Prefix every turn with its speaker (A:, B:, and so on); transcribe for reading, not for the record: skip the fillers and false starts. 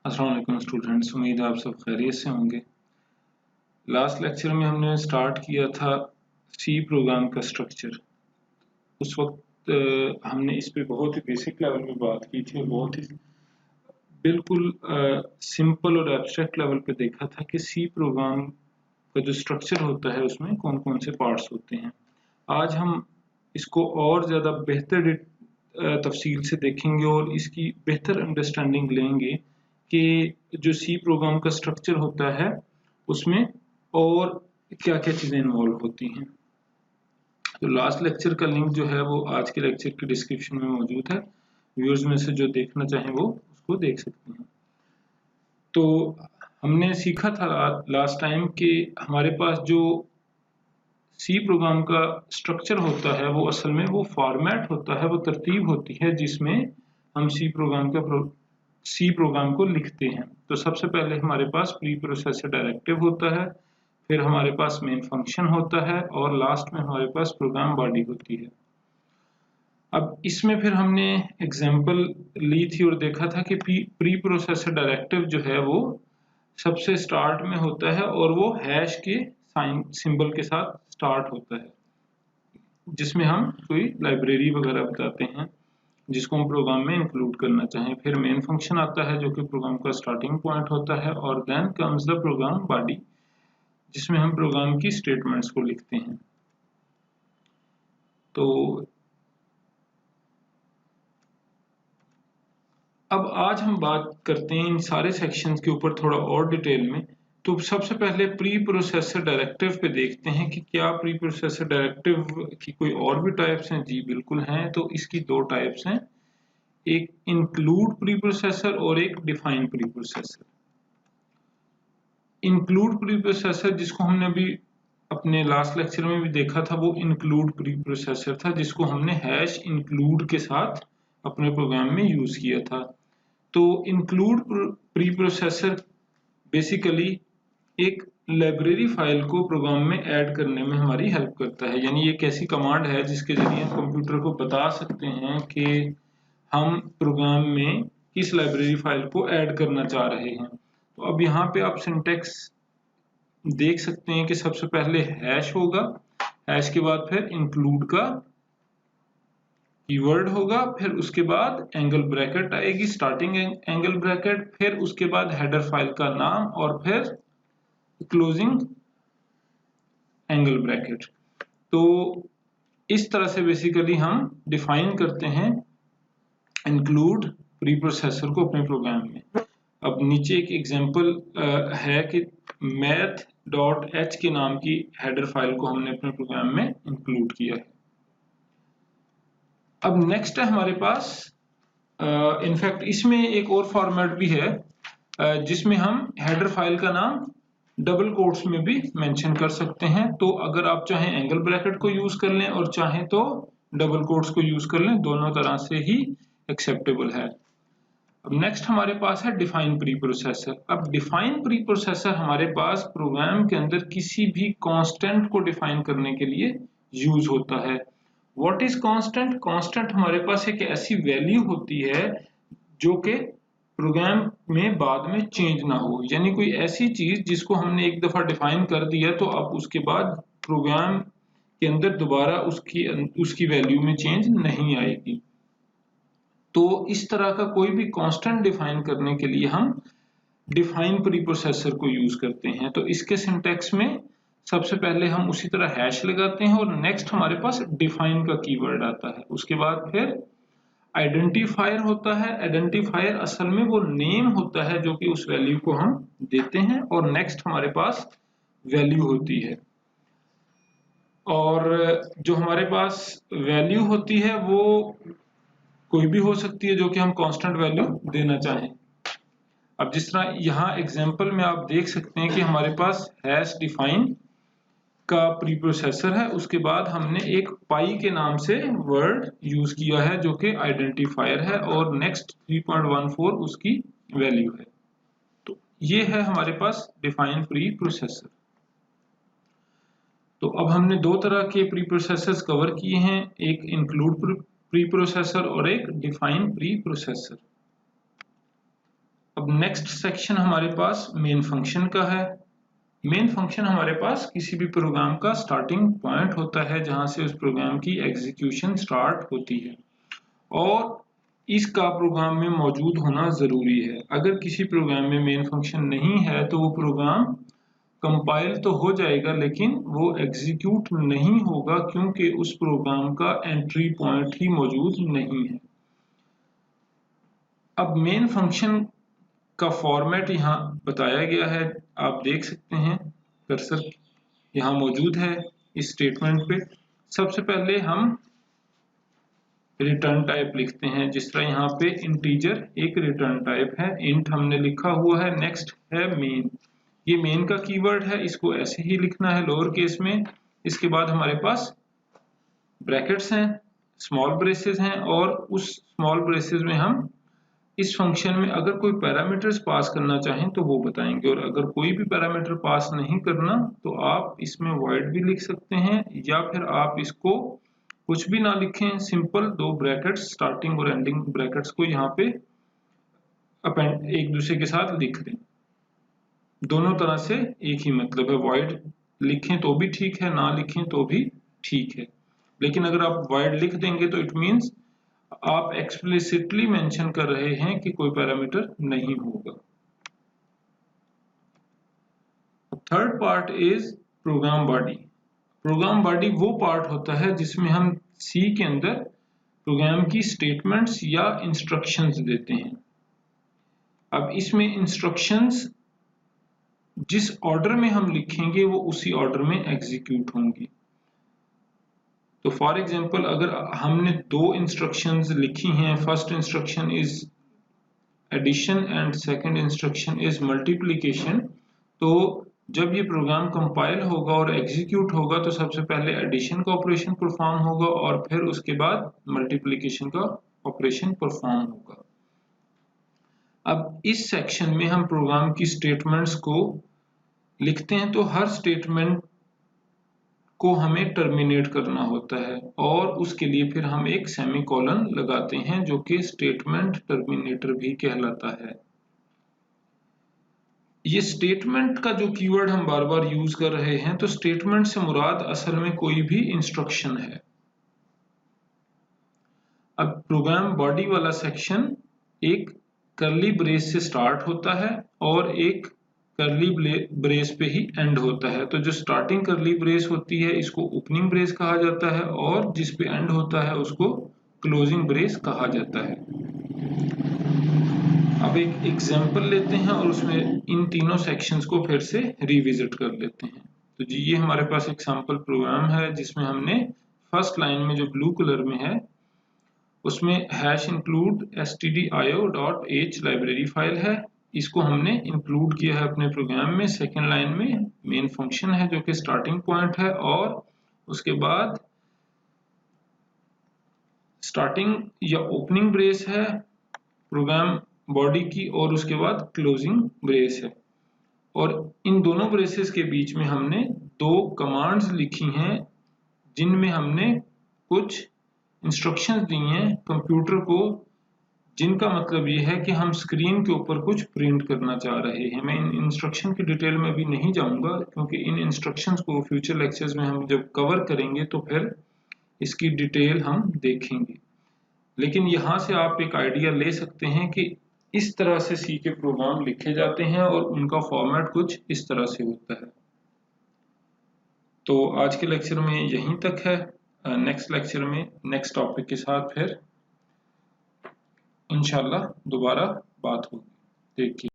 A: अस्सलाम वालेकुम स्टूडेंट्स, उम्मीद है आप सब खैरियत से होंगे। लास्ट लेक्चर में हमने स्टार्ट किया था सी प्रोग्राम का स्ट्रक्चर। उस वक्त हमने इस पे बहुत ही बेसिक लेवल पे बात की थी और बहुत ही बिल्कुल सिंपल और एब्स्ट्रैक्ट लेवल पे देखा था कि सी प्रोग्राम का जो स्ट्रक्चर होता है उसमें कौन कौन से पार्ट्स होते हैं। आज हम इसको और ज़्यादा बेहतर तफसील से देखेंगे और इसकी बेहतर अंडरस्टैंडिंग लेंगे कि जो सी प्रोग्राम का स्ट्रक्चर होता है उसमें और क्या क्या चीज़ें इन्वॉल्व होती हैं। तो लास्ट लेक्चर का लिंक जो है वो आज के लेक्चर की डिस्क्रिप्शन में मौजूद है। व्यूअर्स में से जो देखना चाहें वो उसको देख सकते हैं। तो हमने सीखा था लास्ट टाइम कि हमारे पास जो सी प्रोग्राम का स्ट्रक्चर होता है वो असल में वो फॉर्मेट होता है, वो तरतीब होती है जिसमें हम सी प्रोग्राम को लिखते हैं। तो सबसे पहले हमारे पास प्री प्रोसेसर डायरेक्टिव होता है, फिर हमारे पास मेन फंक्शन होता है और लास्ट में हमारे पास प्रोग्राम बॉडी होती है। अब इसमें फिर हमने एग्जांपल ली थी और देखा था कि प्री प्रोसेसर डायरेक्टिव जो है वो सबसे स्टार्ट में होता है और वो हैश के साइन सिंबल के साथ स्टार्ट होता है, जिसमें हम कोई लाइब्रेरी वगैरह बताते हैं जिसको हम प्रोग्राम में इंक्लूड करना चाहें। फिर मेन फंक्शन आता है जो कि प्रोग्राम का स्टार्टिंग पॉइंट होता है और then comes the program body जिसमें हम प्रोग्राम की स्टेटमेंट्स को लिखते हैं। तो अब आज हम बात करते हैं इन सारे सेक्शंस के ऊपर थोड़ा और डिटेल में। तो सबसे पहले प्री प्रोसेसर डायरेक्टिव पे देखते हैं कि क्या प्री प्रोसेसर डायरेक्टिव की कोई और भी टाइप्स हैं। जी बिल्कुल हैं। तो इसकी दो टाइप्स हैं, एक इंक्लूड प्री प्रोसेसर और एक define pre processor. Include pre processor जिसको हमने अभी अपने लास्ट लेक्चर में भी देखा था वो इंक्लूड प्री प्रोसेसर था, जिसको हमने हैश इंक्लूड के साथ अपने प्रोग्राम में यूज किया था। तो इंक्लूड प्री प्रोसेसर बेसिकली एक लाइब्रेरी फाइल को प्रोग्राम में ऐड करने में हमारी हेल्प करता है। यानी ये एक ऐसी कमांड है जिसके जरिए हम कंप्यूटर को बता सकते हैं कि हम प्रोग्राम में किस लाइब्रेरी फाइल को ऐड करना चाह रहे हैं। तो अब यहाँ पे आप सिंटेक्स देख सकते हैं कि सबसे पहले हैश होगा, हैश के बाद फिर इंक्लूड का कीवर्ड होगा, फिर उसके बाद एंगल ब्रैकेट आएगी, स्टार्टिंग एंगल ब्रैकेट, फिर उसके बाद हेडर फाइल का नाम और फिर क्लोजिंग एंगल ब्रैकेट। तो इस तरह से बेसिकली हम डिफाइन करते हैं इंक्लूड प्री प्रोसेसर को अपने प्रोग्राम में। अब नीचे एक एग्जांपल है कि math.h के नाम की हेडर फाइल को हमने अपने प्रोग्राम में इंक्लूड किया है। अब नेक्स्ट है हमारे पास इनफैक्ट इसमें एक और फॉर्मेट भी है जिसमें हम हेडर फाइल का नाम डबल कोट्स में भी मेंशन कर सकते हैं। तो अगर आप चाहें एंगल ब्रैकेट को यूज कर लें और चाहें तो डबल कोट्स को यूज कर लें, दोनों तरह से ही एक्सेप्टेबल है। अब नेक्स्ट हमारे पास है डिफाइन प्री प्रोसेसर। अब डिफाइन प्री प्रोसेसर हमारे पास प्रोग्राम के अंदर किसी भी कांस्टेंट को डिफाइन करने के लिए यूज होता है। What is constant? कांस्टेंट हमारे पास एक ऐसी वैल्यू होती है जो कि प्रोग्राम में बाद में चेंज ना हो। यानी कोई ऐसी चीज जिसको हमने एक दफा डिफाइन कर दिया तो अब उसके बाद प्रोग्राम के अंदर दोबारा उसकी वैल्यू में चेंज नहीं आएगी। तो इस तरह का कोई भी कांस्टेंट डिफाइन करने के लिए हम डिफाइन प्री प्रोसेसर को यूज करते हैं। तो इसके सिंटैक्स में सबसे पहले हम उसी तरह हैश लगाते हैं और नेक्स्ट हमारे पास डिफाइन का कीवर्ड आता है। उसके बाद फिर आइडेंटिफायर होता है। आइडेंटिफायर असल में वो नेम होता है जो कि उस वैल्यू को हम देते हैं और नेक्स्ट हमारे पास वैल्यू होती है। और जो हमारे पास वैल्यू होती है वो कोई भी हो सकती है जो कि हम कांस्टेंट वैल्यू देना चाहें। अब जिस तरह यहाँ एग्जांपल में आप देख सकते हैं कि हमारे पास हैश डिफाइन का प्री प्रोसेसर है, उसके बाद हमने एक पाई के नाम से वर्ड यूज किया है जो कि आइडेंटिफायर है और नेक्स्ट 3.14 उसकी वैल्यू है। तो ये है हमारे पास डिफाइन प्री प्रोसेसर। तो अब हमने दो तरह के प्री प्रोसेसर्स कवर किए हैं, एक इंक्लूड प्री प्रोसेसर और एक डिफाइन प्री प्रोसेसर। अब अब नेक्स्ट सेक्शन हमारे पास मेन फंक्शन का है। मेन फंक्शन हमारे पास किसी भी प्रोग्राम का स्टार्टिंग पॉइंट होता है जहां से उस प्रोग्राम की एग्जीक्यूशन स्टार्ट होती है और इसका प्रोग्राम में मौजूद होना जरूरी है। अगर किसी प्रोग्राम में मेन फंक्शन नहीं है तो वो प्रोग्राम कंपाइल तो हो जाएगा लेकिन वो एग्जीक्यूट नहीं होगा क्योंकि उस प्रोग्राम का एंट्री पॉइंट ही मौजूद नहीं है। अब मेन फंक्शन का फॉर्मेट यहाँ बताया गया है, आप देख सकते हैं कर्सर यहाँ मौजूद है इस स्टेटमेंट पे। सबसे पहले हम रिटर्न टाइप लिखते हैं, जिस तरह यहाँ पे इंटीजर एक रिटर्न टाइप है, इंट हमने लिखा हुआ है। नेक्स्ट है मेन, ये मेन का कीवर्ड है, इसको ऐसे ही लिखना है लोअर केस में। इसके बाद हमारे पास ब्रैकेट्स हैं, स्मॉल ब्रेसेस हैं और उस स्मॉल ब्रेसेस में हम इस फंक्शन में अगर कोई पैरामीटर्स पास करना चाहें तो वो बताएंगे, और अगर कोई भी पैरामीटर पास नहीं करना तो आप इसमें वॉइड भी लिख सकते हैं या फिर आप इसको कुछ भी ना लिखें, सिंपल दो ब्रैकेट्स स्टार्टिंग और एंडिंग ब्रैकेट्स को यहाँ पे एक दूसरे के साथ लिख दें। दोनों तरह से एक ही मतलब है, वॉइड लिखें तो भी ठीक है, ना लिखें तो भी ठीक है। लेकिन अगर आप वॉइड लिख देंगे तो इट मीन्स आप एक्सप्लिसिटली मेंशन कर रहे हैं कि कोई पैरामीटर नहीं होगा। Third part is program body. Program body वो पार्ट होता है जिसमें हम सी के अंदर प्रोग्राम की स्टेटमेंट्स या इंस्ट्रक्शंस देते हैं। अब इसमें इंस्ट्रक्शंस जिस ऑर्डर में हम लिखेंगे वो उसी ऑर्डर में एग्जीक्यूट होंगी। तो फॉर एग्जांपल अगर हमने दो इंस्ट्रक्शंस लिखी हैं, first instruction is addition and second instruction is multiplication, तो जब ये प्रोग्राम कंपाइल होगा और एग्जीक्यूट होगा तो सबसे पहले एडिशन का ऑपरेशन परफॉर्म होगा और फिर उसके बाद मल्टीप्लिकेशन का ऑपरेशन परफॉर्म होगा। अब इस सेक्शन में हम प्रोग्राम की स्टेटमेंट्स को लिखते हैं, तो हर स्टेटमेंट को हमें टर्मिनेट करना होता है और उसके लिए फिर हम एक सेमीकोलन लगाते हैं जो कि स्टेटमेंट टर्मिनेटर भी कहलाता है। ये स्टेटमेंट का जो कीवर्ड हम बार बार यूज कर रहे हैं, तो स्टेटमेंट से मुराद असल में कोई भी इंस्ट्रक्शन है। अब प्रोग्राम बॉडी वाला सेक्शन एक कर्ली ब्रेस से स्टार्ट होता है और एक कर्ली ब्रेस पे ही एंड होता है। तो जो स्टार्टिंग कर्ली ब्रेस होती है इसको ओपनिंग ब्रेस कहा जाता है और जिस पे एंड होता है उसको क्लोजिंग ब्रेस कहा जाता है। अब एक एग्जांपल लेते हैं और उसमें इन तीनों सेक्शंस को फिर से रिविजिट कर लेते हैं। तो जी ये हमारे पास एक सैंपल प्रोग्राम है जिसमें हमने फर्स्ट लाइन में जो ब्लू कलर में है उसमें #include stdio.h लाइब्रेरी फाइल है, इसको हमने इंक्लूड किया है अपने प्रोग्राम में। सेकेंड लाइन में मेन फंक्शन है जो कि स्टार्टिंग पॉइंट है और उसके बाद स्टार्टिंग या ओपनिंग ब्रेस है प्रोग्राम बॉडी की और उसके बाद क्लोजिंग ब्रेस है। और इन दोनों ब्रेसेस के बीच में हमने दो कमांड्स लिखी हैं जिनमें हमने कुछ इंस्ट्रक्शंस दी हैं कंप्यूटर को, जिनका मतलब ये है कि हम स्क्रीन के ऊपर कुछ प्रिंट करना चाह रहे हैं। मैं इन इंस्ट्रक्शन की डिटेल में भी नहीं जाऊंगा क्योंकि इन इंस्ट्रक्शंस को फ्यूचर लेक्चर्स में हम जब कवर करेंगे तो फिर इसकी डिटेल हम देखेंगे। लेकिन यहाँ से आप एक आइडिया ले सकते हैं कि इस तरह से सी के प्रोग्राम लिखे जाते हैं और उनका फॉर्मेट कुछ इस तरह से होता है। तो आज के लेक्चर में यहीं तक है। नेक्स्ट लेक्चर में नेक्स्ट टॉपिक के साथ फिर इंशाल्लाह दोबारा बात होगी। Take care.